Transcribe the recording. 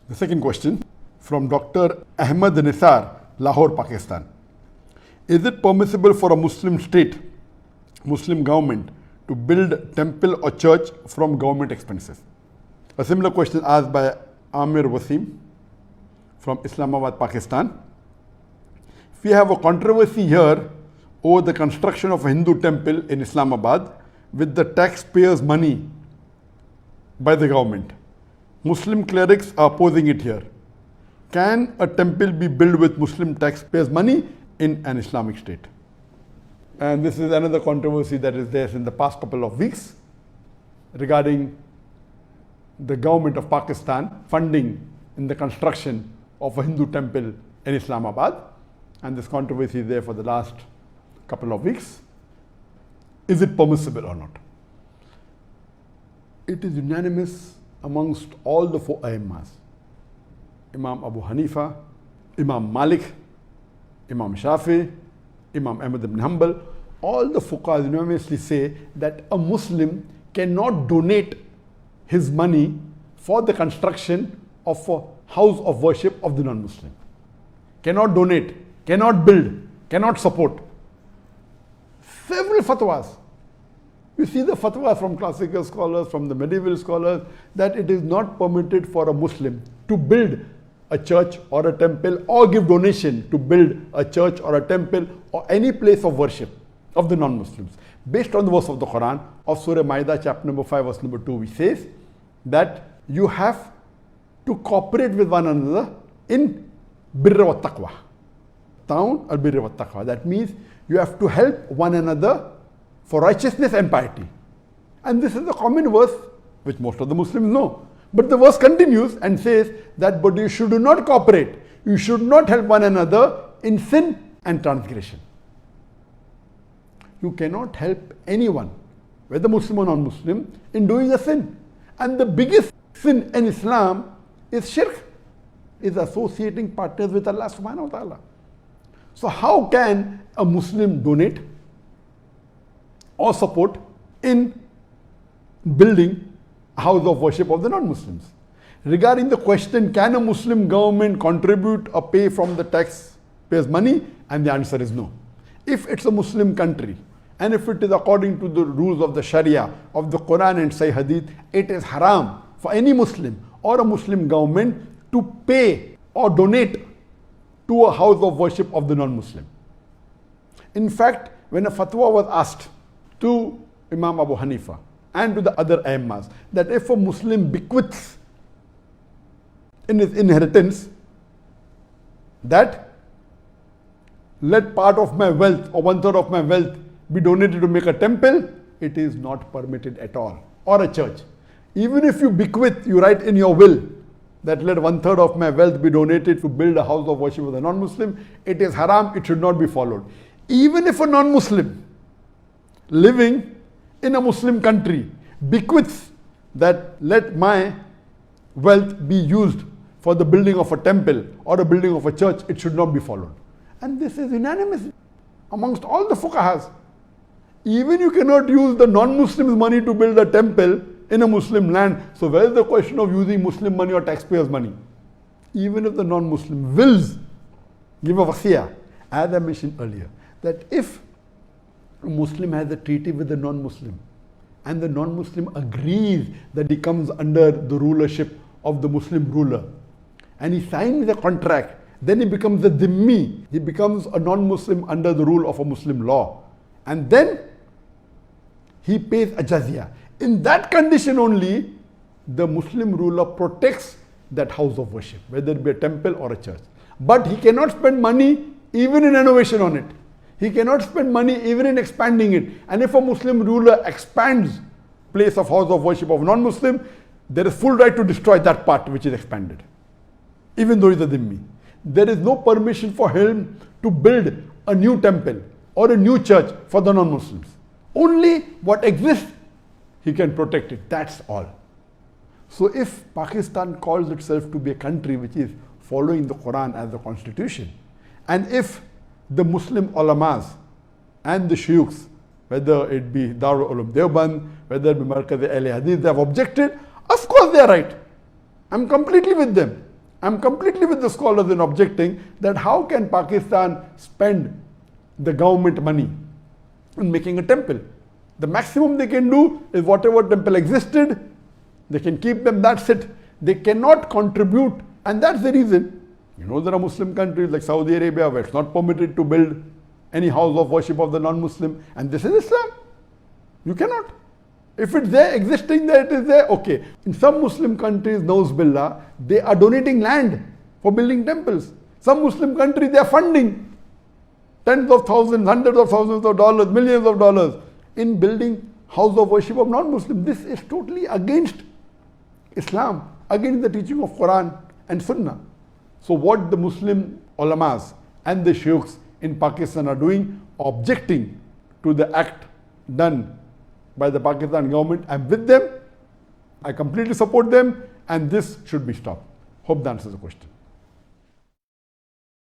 The second question from Dr. Ahmed Nisar, Lahore, Pakistan. Is it permissible for a Muslim state, Muslim government, to build temple or church from government expenses? A similar question asked by Amir Wasim from Islamabad, Pakistan. We have a controversy here over the construction of a Hindu temple in Islamabad with the taxpayers' money by the government. Muslim clerics are opposing it here. Can a temple be built with Muslim taxpayers' money in an Islamic state? And this is another controversy that is there in the past couple of weeks regarding the government of Pakistan funding in the construction of a Hindu temple in Islamabad. And this controversy is there for the last couple of weeks. Is it permissible or not? It is unanimous amongst all the four Aimmas, Imam Abu Hanifa, Imam Malik, Imam Shafi, Imam Ahmad ibn Hanbal. All the fuqahas unanimously say that a Muslim cannot donate his money for the construction of a house of worship of the non-Muslim. Cannot donate, cannot build, cannot support. Several fatwas. You see the fatwas from classical scholars, from the medieval scholars, that it is not permitted for a Muslim to build a church or a temple or give donation to build a church or a temple or any place of worship of the non-Muslims. Based on the verse of the Quran of Surah Ma'idah, chapter number 5, verse number 2, which says that you have to cooperate with one another in birra wa taqwa. Ta'awun al birra wa taqwa. That means you have to help one another for righteousness and piety. And this is a common verse which most of the Muslims know. But the verse continues and says that but you should not cooperate. You should not help one another in sin and transgression. You cannot help anyone, whether Muslim or non-Muslim, in doing a sin. And the biggest sin in Islam is shirk, is associating partners with Allah subhanahu wa ta'ala. So how can a Muslim donate or support in building a house of worship of the non-Muslims? Regarding the question, can a Muslim government contribute or pay from the taxpayers' money? And the answer is no. If it's a Muslim country, and if it is according to the rules of the Sharia, of the Quran and Sahih Hadith, it is haram for any Muslim or a Muslim government to pay or donate to a house of worship of the non-Muslim. In fact, when a fatwa was asked to Imam Abu Hanifa and to the other Aimmas that if a Muslim bequeaths in his inheritance that let part of my wealth or 1/3 of my wealth be donated to make a temple, it is not permitted at all, or a church. Even if you bequeath, you write in your will that let 1/3 of my wealth be donated to build a house of worship with a non-Muslim, it is haram, it should not be followed. Even if a non-Muslim living in a Muslim country bequeaths that let my wealth be used for the building of a temple or the building of a church, it should not be followed. And this is unanimous amongst all the fuqahas. Even you cannot use the non-Muslims' money to build a temple in a Muslim land. So where is the question of using Muslim money or taxpayers' money? Even if the non-Muslim wills give a wasiyah, as I mentioned earlier, that if a Muslim has a treaty with the non-Muslim and the non-Muslim agrees that he comes under the rulership of the Muslim ruler and he signs the contract, then he becomes a dhimmi, he becomes a non-Muslim under the rule of a Muslim law, and then he pays a jizya. In that condition only, the Muslim ruler protects that house of worship, whether it be a temple or a church. But he cannot spend money even in renovation on it. He cannot spend money even in expanding it. And if a Muslim ruler expands place of house of worship of non-Muslim, there is full right to destroy that part which is expanded, even though he is a dhimmi. There is no permission for him to build a new temple or a new church for the non-Muslims. Only what exists, he can protect it. That's all. So if Pakistan calls itself to be a country which is following the Quran as the constitution, and if the Muslim ulamas and the shuyukhs, whether it be Darul Ulum Deoband, whether it be Markaz Ahl Hadith, they have objected, of course they are right. I'm completely with them. I'm completely with the scholars in objecting that how can Pakistan spend the government money in making a temple? The maximum they can do is whatever temple existed, they can keep them, that's it. They cannot contribute, and that's the reason. You know, there are Muslim countries like Saudi Arabia where it's not permitted to build any house of worship of the non-Muslim, and this is Islam. You cannot. If it's there, existing there, it is there, okay. In some Muslim countries, Nauz Billah, they are donating land for building temples. Some Muslim countries, they are funding tens of thousands, hundreds of thousands of dollars, millions of dollars in building house of worship of non-Muslims. This is totally against Islam, against the teaching of Quran and Sunnah. So what the Muslim ulamas and the sheikhs in Pakistan are doing, objecting to the act done by the Pakistan government, I'm with them. I completely support them, and this should be stopped. Hope that answers the question.